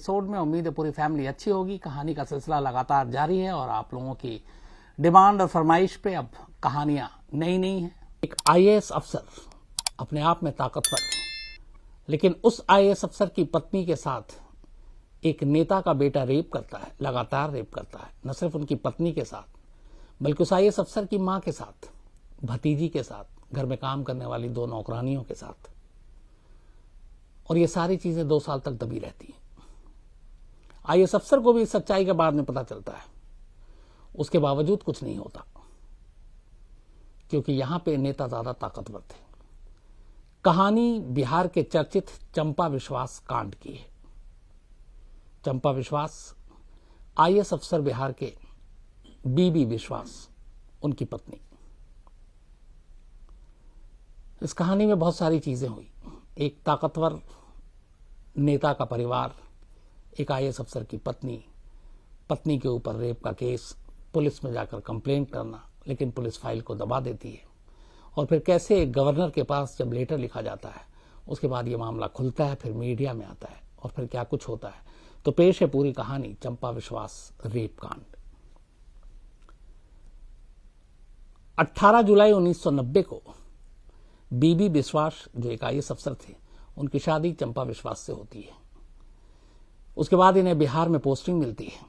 Episode में उम्मीद है पूरी फैमिली अच्छी होगी। कहानी का सिलसिला लगातार जारी है और आप लोगों की डिमांड और फरमाइश पे अब कहानियां नई नई हैं। एक आईएएस अफसर अपने आप में ताकतवर, लेकिन उस आईएएस अफसर की पत्नी के साथ एक नेता का बेटा रेप करता है, लगातार रेप करता है। न सिर्फ उनकी पत्नी के साथ बल्कि उस आईएएस अफसर की मां के साथ, भतीजी के साथ, घर में काम करने वाली 2 नौकरानियों के साथ। और ये सारी चीजें 2 साल तक दबी रहती हैं। आईएएस अफसर को भी इस सच्चाई के बाद में पता चलता है, उसके बावजूद कुछ नहीं होता, क्योंकि यहां पे नेता ज्यादा ताकतवर थे। कहानी बिहार के चर्चित चंपा विश्वास कांड की है। चंपा विश्वास आईएएस अफसर बिहार के बीबी विश्वास, उनकी पत्नी। इस कहानी में बहुत सारी चीजें हुई। एक ताकतवर नेता का परिवार, एक आईएएस अफसर की पत्नी, पत्नी के ऊपर रेप का केस, पुलिस में जाकर कंप्लेंट करना, लेकिन पुलिस फाइल को दबा देती है। और फिर कैसे एक गवर्नर के पास जब लेटर लिखा जाता है, उसके बाद ये मामला खुलता है, फिर मीडिया में आता है और फिर क्या कुछ होता है। तो पेश है पूरी कहानी चंपा विश्वास रेप कांड। 18 जुलाई 1990 को बीबी विश्वास, जो एक आईएएस अफसर थे, उनकी शादी चंपा विश्वास से होती है। उसके बाद इन्हें बिहार में पोस्टिंग मिलती है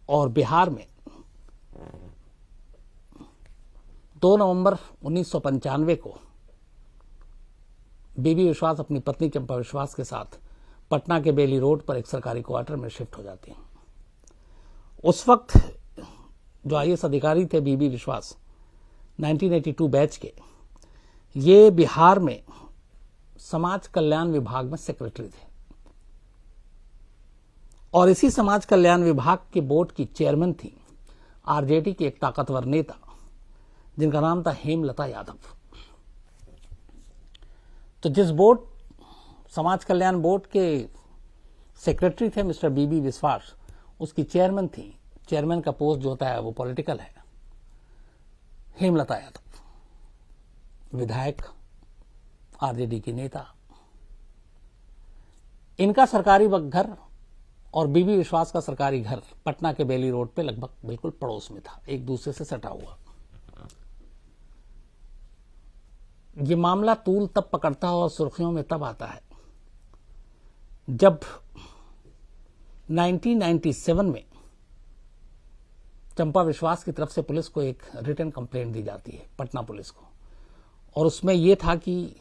और बिहार में 2 नवंबर 1995 को बीबी विश्वास अपनी पत्नी चंपा विश्वास के साथ पटना के बेली रोड पर एक सरकारी क्वार्टर में शिफ्ट हो जाती हैं। उस वक्त जो आईएएस अधिकारी थे बीबी विश्वास, 1982 बैच के, ये बिहार में समाज कल्याण विभाग में सेक्रेटरी थे और इसी समाज कल्याण विभाग के बोर्ड की चेयरमैन थी आरजेडी की एक ताकतवर नेता, जिनका नाम था हेमलता यादव। तो जिस बोर्ड, समाज कल्याण बोर्ड के सेक्रेटरी थे मिस्टर बीबी विश्वास, उसकी चेयरमैन थी। चेयरमैन का पोस्ट जो होता है वो पॉलिटिकल है। हेमलता यादव, विधायक, आरजेडी की नेता। इनका सरकारी घर और बीबी विश्वास का सरकारी घर पटना के बेली रोड पे लगभग बिल्कुल पड़ोस में था, एक दूसरे से सटा हुआ। ये मामला तूल तब पकड़ता है और सुर्खियों में तब आता है जब 1997 में चंपा विश्वास की तरफ से पुलिस को एक रिटन कंप्लेंट दी जाती है, पटना पुलिस को। और उसमें यह था कि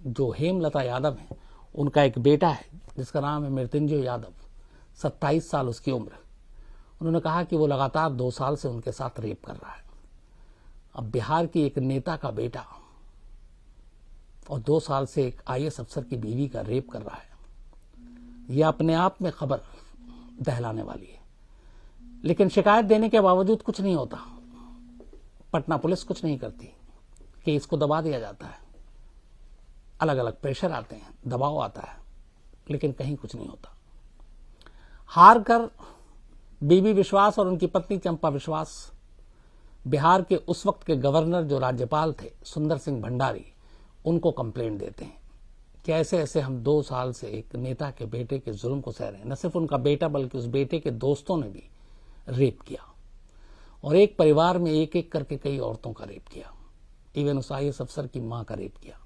जो हेमलता यादव है, उनका एक बेटा है जिसका नाम है मृत्युंजय यादव, 27 साल उसकी उम्र। उन्होंने कहा कि वो लगातार 2 साल से उनके साथ रेप कर रहा है। अब बिहार की एक नेता का बेटा और 2 साल से एक आईएएस अफसर की बीवी का रेप कर रहा है, यह अपने आप में खबर दहलाने वाली है। लेकिन शिकायत देने के बावजूद कुछ नहीं होता। पटना पुलिस कुछ नहीं करती, केस को दबा दिया जाता है। अलग अलग प्रेशर आते हैं, दबाव आता है, लेकिन कहीं कुछ नहीं होता। हार कर बीबी विश्वास और उनकी पत्नी चंपा विश्वास बिहार के उस वक्त के गवर्नर, जो राज्यपाल थे, सुंदर सिंह भंडारी, उनको कंप्लेंट देते हैं कि ऐसे ऐसे हम 2 साल से एक नेता के बेटे के जुल्म को सह रहे हैं। न सिर्फ उनका बेटा बल्कि उस बेटे के दोस्तों ने भी रेप किया और एक परिवार में एक एक करके कई औरतों का रेप किया। इवन उस आईएएस अफसर की मां का रेप किया,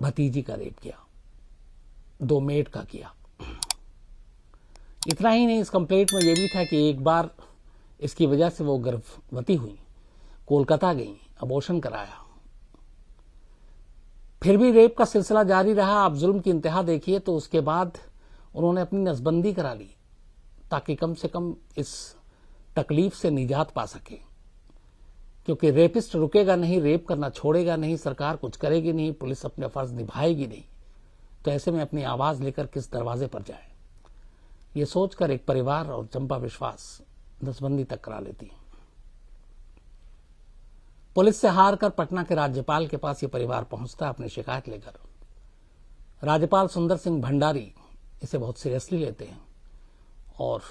भतीजी का रेप किया, 2 मेड का किया। इतना ही नहीं, इस कंप्लेंट में यह भी था कि एक बार इसकी वजह से वो गर्भवती हुई, कोलकाता गई, अबॉर्शन कराया। फिर भी रेप का सिलसिला जारी रहा। आप जुल्म की इंतहा देखिए तो उसके बाद उन्होंने अपनी नसबंदी करा ली ताकि कम से कम इस तकलीफ से निजात पा सके, क्योंकि रेपिस्ट रुकेगा नहीं, रेप करना छोड़ेगा नहीं, सरकार कुछ करेगी नहीं, पुलिस अपने फर्ज निभाएगी नहीं, तो ऐसे में अपनी आवाज लेकर किस दरवाजे पर जाए, ये सोचकर एक परिवार और चंपा विश्वास नसबंदी तक करा लेती है। पुलिस से हार कर पटना के राज्यपाल के पास ये परिवार पहुंचता है अपनी शिकायत लेकर। राज्यपाल सुंदर सिंह भंडारी इसे बहुत सीरियसली लेते हैं और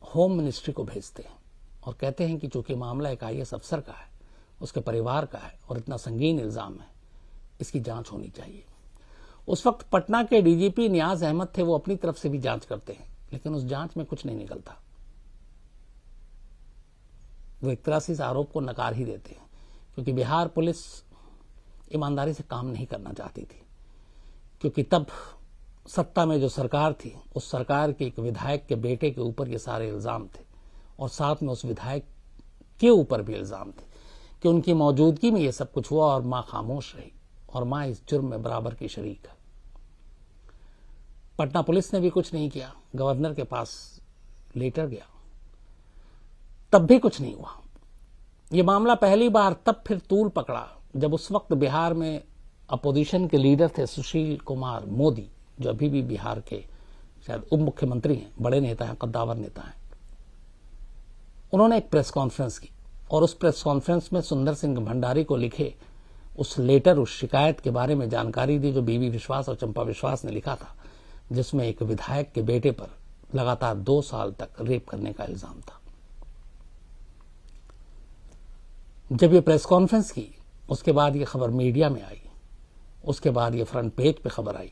होम मिनिस्ट्री को भेजते हैं और कहते हैं कि चूंकि मामला एक आईएएस अफसर का है, उसके परिवार का है और इतना संगीन इल्जाम है, इसकी जांच होनी चाहिए। उस वक्त पटना के डीजीपी नियाज अहमद थे, वो अपनी तरफ से भी जांच करते हैं, लेकिन उस जांच में कुछ नहीं निकलता। वो एक तरह से इस आरोप को नकार ही देते हैं, क्योंकि बिहार पुलिस ईमानदारी से काम नहीं करना चाहती थी। क्योंकि तब सत्ता में जो सरकार थी, उस सरकार के एक विधायक के बेटे के ऊपर ये सारे इल्जाम थे, और साथ में उस विधायक के ऊपर भी इल्जाम थे कि उनकी मौजूदगी में ये सब कुछ हुआ और मां खामोश रही, और मां इस जुर्म में बराबर की शरीक है। पटना पुलिस ने भी कुछ नहीं किया, गवर्नर के पास लेटर गया, तब भी कुछ नहीं हुआ। ये मामला पहली बार तब फिर तूल पकड़ा जब उस वक्त बिहार में अपोजिशन के लीडर थे सुशील कुमार मोदी, जो अभी भी बिहार के शायद उप मुख्यमंत्री हैं, बड़े नेता हैं, कद्दावर नेता हैं। उन्होंने एक प्रेस कॉन्फ्रेंस की, और उस प्रेस कॉन्फ्रेंस में सुंदर सिंह भंडारी को लिखे उस लेटर, उस शिकायत के बारे में जानकारी दी जो बीबी विश्वास और चंपा विश्वास ने लिखा था, जिसमें एक विधायक के बेटे पर लगातार 2 साल तक रेप करने का इल्जाम था। जब ये प्रेस कॉन्फ्रेंस की, उसके बाद ये खबर मीडिया में आई, उसके बाद ये फ्रंट पेज पे खबर आई।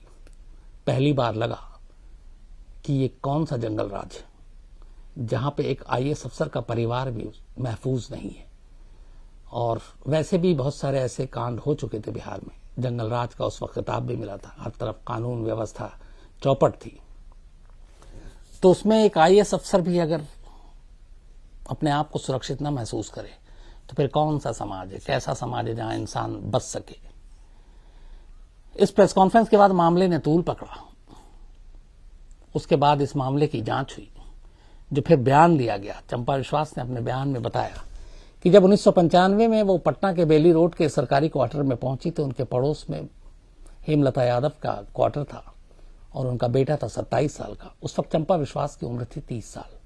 पहली बार लगा कि ये कौन सा जंगल राज है जहां पे एक आईएएस अफसर का परिवार भी महफूज नहीं है। और वैसे भी बहुत सारे ऐसे कांड हो चुके थे बिहार में, जंगल राज का उस वक्त खिताब भी मिला था, हर तरफ कानून व्यवस्था चौपट थी। तो उसमें एक आईएएस अफसर भी अगर अपने आप को सुरक्षित न महसूस करे तो फिर कौन सा समाज है, कैसा समाज है जहां इंसान बच सके। इस प्रेस कॉन्फ्रेंस के बाद मामले ने तूल पकड़ा। उसके बाद इस मामले की जांच हुई, जो फिर बयान लिया गया। चंपा विश्वास ने अपने बयान में बताया कि जब 1995 में वो पटना के बेली रोड के सरकारी क्वार्टर में पहुंची तो उनके पड़ोस में हेमलता यादव का क्वार्टर था और उनका बेटा था 27 साल का। उस वक्त चंपा विश्वास की उम्र थी 30 साल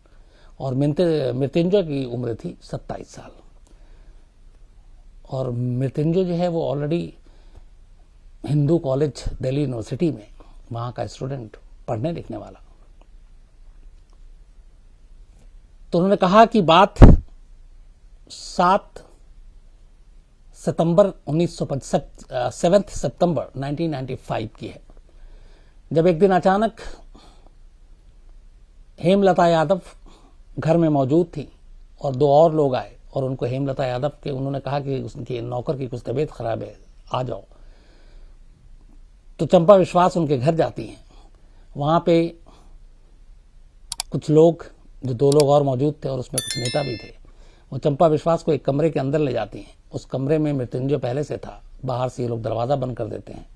और मृत्युंजय की उम्र थी 27 साल। और मृत्युंजय जो है वो already Hindu college Delhi university में वहां का स्टूडेंट, पढ़ने लिखने वाला। तो उन्होंने कहा कि बात 7 सितंबर 1995 की है, जब एक दिन अचानक हेमलता यादव घर में मौजूद थी और 2 और लोग आए और उनको हेमलता यादव के, उन्होंने कहा कि उनके नौकर की कुछ तबीयत खराब है, आ जाओ। तो चंपा विश्वास उनके घर जाती हैं। वहां पे कुछ लोग, जो 2 लोग और मौजूद थे और उसमें कुछ नेता भी थे, वो चंपा विश्वास को एक कमरे के अंदर ले जाती हैं। उस कमरे में मृत्युंजय पहले से था, बाहर से ये लोग दरवाजा बंद कर देते हैं।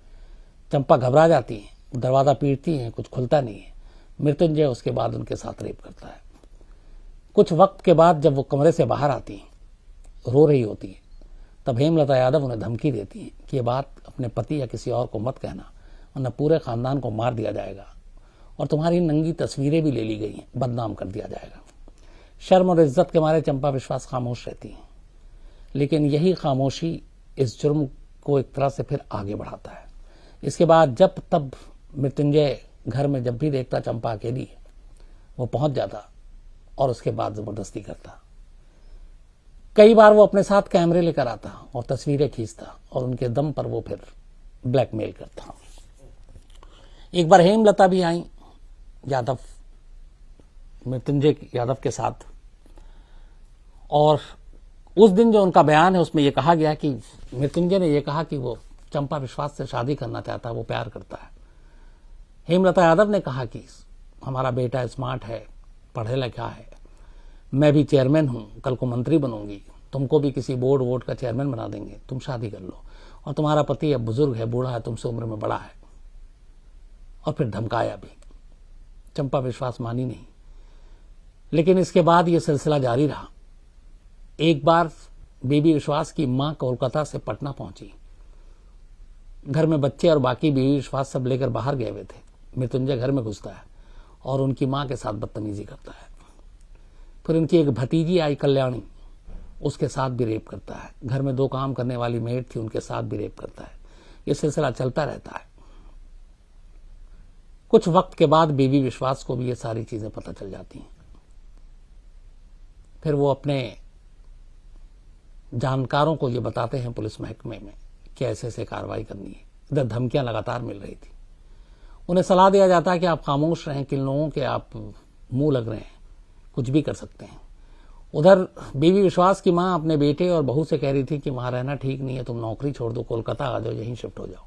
चंपा घबरा जाती है, दरवाजा पीटती हैं, कुछ खुलता नहीं है। मृत्युंजय उसके बाद उनके साथ रेप करता है। कुछ वक्त के बाद जब वो कमरे से बाहर आती हैं, रो रही होती है, तब हेमलता यादव उन्हें धमकी देती है कि ये बात अपने पति या किसी और को मत कहना, वरना पूरे खानदान को मार दिया जाएगा और तुम्हारी नंगी तस्वीरें भी ले ली गई हैं, बदनाम कर दिया जाएगा। शर्म और इज्जत के मारे चंपा विश्वास खामोश रहती हैं, लेकिन यही खामोशी इस जुर्म को एक तरह से फिर आगे बढ़ाता है। इसके बाद जब तब मृत्युंजय घर में जब भी देखता चंपा अकेली, वो पहुंच जाता और उसके बाद जबरदस्ती करता। कई बार वो अपने साथ कैमरे लेकर आता और तस्वीरें खींचता और उनके दम पर वो फिर ब्लैकमेल करता। एक बार हेमलता भी आई यादव, मृत्युंजय यादव के साथ, और उस दिन जो उनका बयान है उसमें यह कहा गया कि मृत्युंजय ने यह कहा कि वो चंपा विश्वास से शादी करना चाहता है, वो प्यार करता है। हेमलता यादव ने कहा कि हमारा बेटा स्मार्ट है, पढ़े लिखा है, मैं भी चेयरमैन हूं, कल को मंत्री बनूंगी, तुमको भी किसी बोर्ड वोर्ड का चेयरमैन बना देंगे, तुम शादी कर लो, और तुम्हारा पति अब बुजुर्ग है, बूढ़ा है, तुमसे उम्र में बड़ा है। और फिर धमकाया भी। चंपा विश्वास मानी नहीं, लेकिन इसके बाद यह सिलसिला जारी रहा। एक बार बेबी विश्वास की मां कोलकाता से पटना पहुंची, घर में बच्चे और बाकी बेबी विश्वास सब लेकर बाहर गए हुए थे। मृत्युंजय घर में घुसता है और उनकी मां के साथ बदतमीजी करता है। फिर उनकी एक भतीजी आई कल्याणी, उसके साथ भी रेप करता है। घर में 2 काम करने वाली मेड थी, उनके साथ भी रेप करता है। यह सिलसिला चलता रहता है। कुछ वक्त के बाद बेबी विश्वास को भी ये सारी चीजें पता चल जाती हैं। फिर वो अपने जानकारों को ये बताते हैं पुलिस महकमे में कि ऐसे ऐसे कार्रवाई करनी है। इधर धमकियां लगातार मिल रही थी। उन्हें सलाह दिया जाता है कि आप खामोश रहें, किन लोगों के आप मुंह लग रहे हैं, कुछ भी कर सकते हैं। उधर बीबी विश्वास की मां अपने बेटे और बहू से कह रही थी कि वहां रहना ठीक नहीं है, तुम नौकरी छोड़ दो, कोलकाता आ जाओ, यहीं शिफ्ट हो जाओ।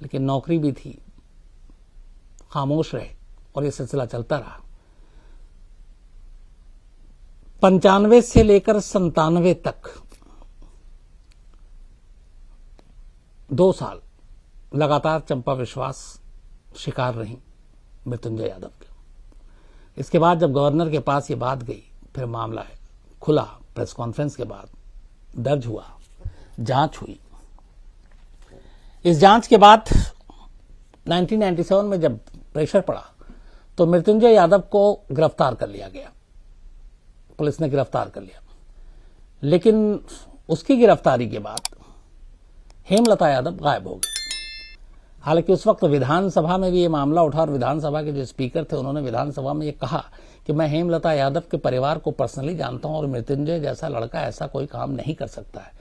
लेकिन नौकरी भी थी, खामोश रहे और यह सिलसिला चलता रहा। 95 से लेकर 97 तक 2 साल लगातार चंपा विश्वास शिकार रही मृत्युंजय यादव के। इसके बाद जब गवर्नर के पास ये बात गई, फिर मामला खुला, प्रेस कॉन्फ्रेंस के बाद दर्ज हुआ, जांच हुई। इस जांच के बाद 1997 में जब प्रेशर पड़ा तो मृत्युंजय यादव को गिरफ्तार कर लिया गया, पुलिस ने गिरफ्तार कर लिया। लेकिन उसकी गिरफ्तारी के बाद हेमलता यादव गायब हो गई। हालांकि उस वक्त विधानसभा में भी ये मामला उठा और विधानसभा के जो स्पीकर थे उन्होंने विधानसभा में ये कहा कि मैं हेमलता यादव के परिवार को पर्सनली जानता हूं और मृत्युंजय जैसा लड़का ऐसा कोई काम नहीं कर सकता है।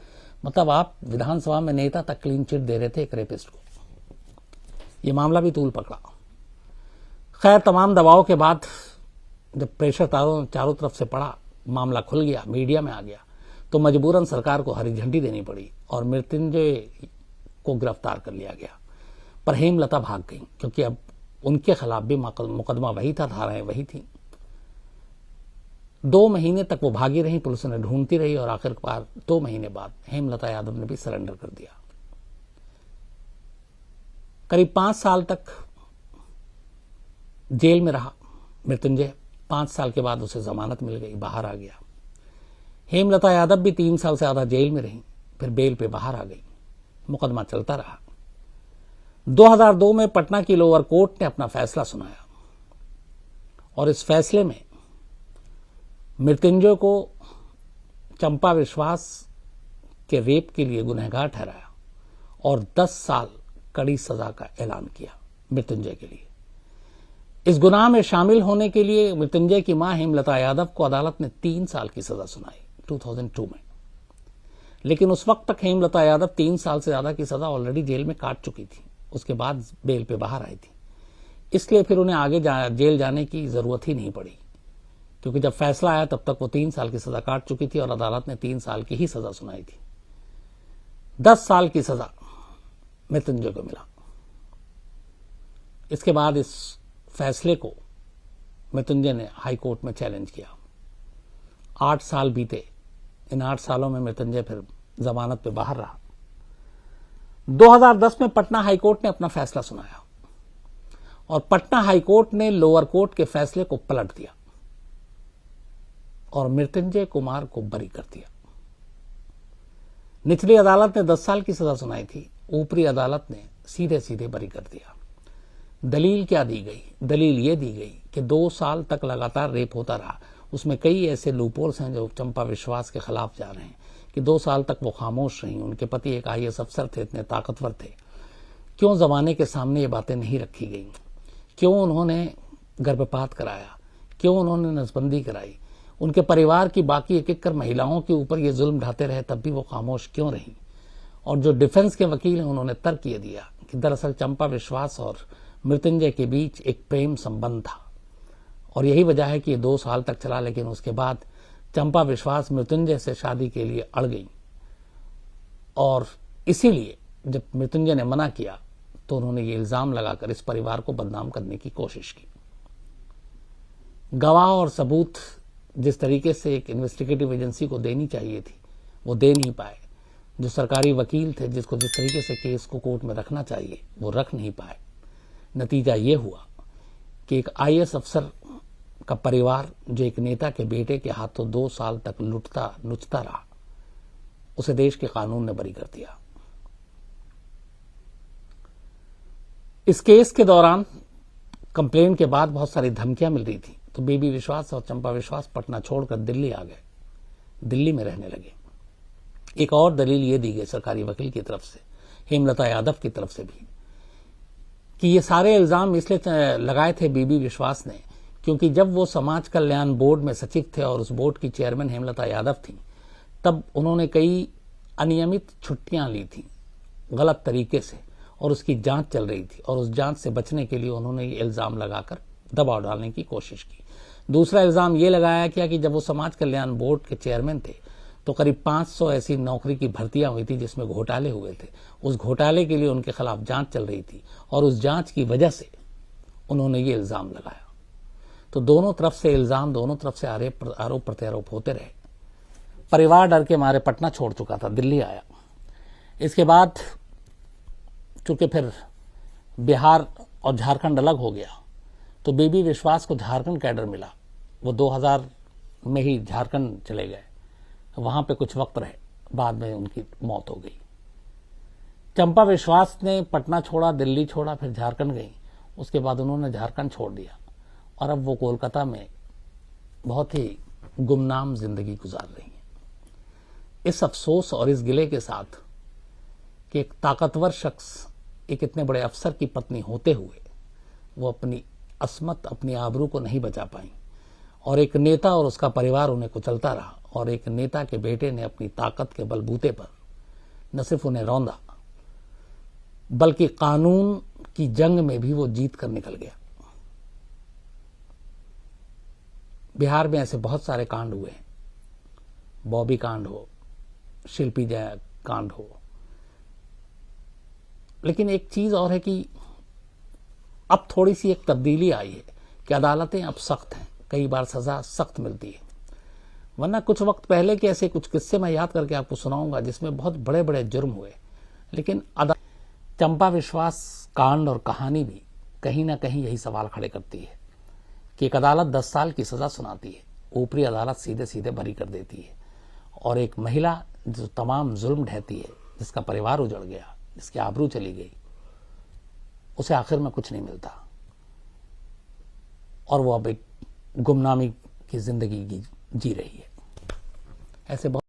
मतलब आप विधानसभा में नेता तक क्लीन चिट दे रहे थे एक रेपिस्ट को। ये मामला भी तूल पकड़ा। खैर, तमाम दबाव के बाद जब प्रेशर चारों तरफ से पड़ा, मामला खुल गया, मीडिया में आ गया, तो मजबूरन सरकार को हरी झंडी देनी पड़ी और मृत्युंजय को गिरफ्तार कर लिया गया। पर हेमलता भाग गई, क्योंकि अब उनके खिलाफ भी मुकदमा वही था, धाराएं वही थी। 2 महीने तक वो भागी रही, पुलिस ने ढूंढती रही और आखिरकार 2 महीने बाद हेमलता यादव ने भी सरेंडर कर दिया। करीब 5 साल तक जेल में रहा मृत्युंजय। 5 साल के बाद उसे जमानत मिल गई, बाहर आ गया। हेमलता यादव भी 3 साल से ज्यादा जेल में रही, फिर बेल पे बाहर आ गई। मुकदमा चलता रहा। 2002 में पटना की लोअर कोर्ट ने अपना फैसला सुनाया और इस फैसले में मृत्युंजय को चंपा विश्वास के रेप के लिए गुनहगार ठहराया और 10 साल कड़ी सजा का ऐलान किया मृत्युंजय के लिए। इस गुनाह में शामिल होने के लिए मृत्युंजय की मां हेमलता यादव को अदालत ने 3 साल की सजा सुनाई 2002 में। लेकिन उस वक्त तक हेमलता यादव 3 साल से ज्यादा की सजा ऑलरेडी जेल में काट चुकी थी, उसके बाद बेल पे बाहर आई थी। इसलिए फिर उन्हें आगे जेल जाने की जरूरत ही नहीं पड़ी, क्योंकि जब फैसला आया तब तक वो 3 साल की सजा काट चुकी थी और अदालत ने 3 साल की ही सजा सुनाई थी। 10 साल की सजा मृत्युंजय को मिला। इसके बाद इस फैसले को मृत्युंजय ने हाई कोर्ट में चैलेंज किया। 8 साल बीते। इन 8 सालों में मृत्युंजय फिर जमानत पे बाहर रहा। 2010 में पटना हाईकोर्ट ने अपना फैसला सुनाया और पटना हाईकोर्ट ने लोअर कोर्ट के फैसले को पलट दिया और मृत्युंजय कुमार को बरी कर दिया। निचली अदालत ने 10 साल की सजा सुनाई थी, ऊपरी अदालत ने सीधे सीधे बरी कर दिया। दलील क्या दी गई? दलील ये दी गई कि 2 साल तक लगातार रेप होता रहा। उसमें कई ऐसे लूपहोल्स हैं जो चंपा विश्वास के खिलाफ जा रहे हैं कि 2 साल तक वो खामोश रहीं। उनके पति एक IAS अफसर थे, इतने ताकतवर थे। क्यों जमाने के सामने ये बातें नहीं रखी गई? क्यों उन्होंने गर्भपात कराया? क्यों उन्होंने नसबंदी कराई? उनके परिवार की बाकी एक कर महिलाओं के ऊपर ये जुल्म ढाते रहे, तब भी वो खामोश क्यों रही? और जो डिफेंस के वकील हैं उन्होंने तर्क ये दिया कि दरअसल चंपा विश्वास और मृत्युंजय के बीच एक प्रेम संबंध था और यही वजह है कि ये 2 साल तक चला। लेकिन उसके बाद चंपा विश्वास मृत्युंजय से शादी के लिए अड़ गई और इसीलिए जब मृत्युंजय ने मना किया तो उन्होंने ये इल्जाम लगाकर इस परिवार को बदनाम करने की कोशिश की। गवाह और सबूत जिस तरीके से एक इन्वेस्टिगेटिव एजेंसी को देनी चाहिए थी वो दे नहीं पाए। जो सरकारी वकील थे जिसको जिस तरीके से केस को कोर्ट में रखना चाहिए वो रख नहीं पाए। नतीजा ये हुआ कि एक IAS अफसर का परिवार जो एक नेता के बेटे के हाथों 2 साल तक लुटता नुचता रहा, उसे देश के कानून ने बरी कर दिया। इस केस के दौरान कंप्लेन के बाद बहुत सारी धमकियां मिल रही थी, तो बीबी विश्वास और चंपा विश्वास पटना छोड़कर दिल्ली आ गए, दिल्ली में रहने लगे। एक और दलील ये दी गई सरकारी वकील की तरफ से, हेमलता यादव की तरफ से भी, कि ये सारे इल्जाम इसलिए लगाए थे बीबी विश्वास ने क्योंकि जब वो समाज कल्याण बोर्ड में सचिव थे और उस बोर्ड की चेयरमैन हेमलता यादव थी, तब उन्होंने कई अनियमित छुट्टियां ली थी गलत तरीके से और उसकी जांच चल रही थी, और उस जांच से बचने के लिए उन्होंने ये इल्ज़ाम लगाकर दबाव डालने की कोशिश की। दूसरा इल्ज़ाम ये लगाया गया कि जब वो समाज कल्याण बोर्ड के चेयरमैन थे तो करीब 500 ऐसी नौकरी की भर्तियां हुई थी जिसमें घोटाले हुए थे। उस घोटाले के लिए उनके खिलाफ जांच चल रही थी और उस जांच की वजह से उन्होंने ये इल्ज़ाम लगाया। तो दोनों तरफ से इल्ज़ाम, दोनों तरफ से आरोप प्रत्यारोप होते रहे। परिवार डर के मारे पटना छोड़ चुका था, दिल्ली आया। इसके बाद चूंकि फिर बिहार और झारखंड अलग हो गया तो बीबी विश्वास को झारखंड कैडर मिला। वो 2000 में ही झारखंड चले गए, वहां पे कुछ वक्त रहे, बाद में उनकी मौत हो गई। चंपा विश्वास ने पटना छोड़ा, दिल्ली छोड़ा, फिर झारखंड गई। उसके बाद उन्होंने झारखंड छोड़ दिया और अब वो कोलकाता में बहुत ही गुमनाम जिंदगी गुजार रही हैं। इस अफसोस और इस गिले के साथ कि एक ताकतवर शख्स एक इतने बड़े अफसर की पत्नी होते हुए वो अपनी अस्मत, अपनी आबरू को नहीं बचा पाई, और एक नेता और उसका परिवार उन्हें कुचलता रहा, और एक नेता के बेटे ने अपनी ताकत के बलबूते पर न सिर्फ उन्हें रौंदा बल्कि कानून की जंग में भी वो जीत कर निकल गया। बिहार में ऐसे बहुत सारे कांड हुए, बॉबी कांड हो, शिल्पी जय कांड हो, लेकिन एक चीज और है कि अब थोड़ी सी एक तब्दीली आई है कि अदालतें अब सख्त हैं, कई बार सजा सख्त मिलती है। वरना कुछ वक्त पहले के ऐसे कुछ किस्से मैं याद करके आपको सुनाऊंगा जिसमें बहुत बड़े बड़े जुर्म हुए, लेकिन चंपा विश्वास कांड और कहानी भी कहीं ना कहीं यही सवाल खड़े करती है कि एक अदालत 10 साल की सजा सुनाती है, ऊपरी अदालत सीधे सीधे बरी कर देती है, और एक महिला जो तमाम जुल्म ढहती है, जिसका परिवार उजड़ गया, जिसकी आबरू चली गई, उसे आखिर में कुछ नहीं मिलता और वो अब एक गुमनामी की जिंदगी जी रही है। ऐसे बहुत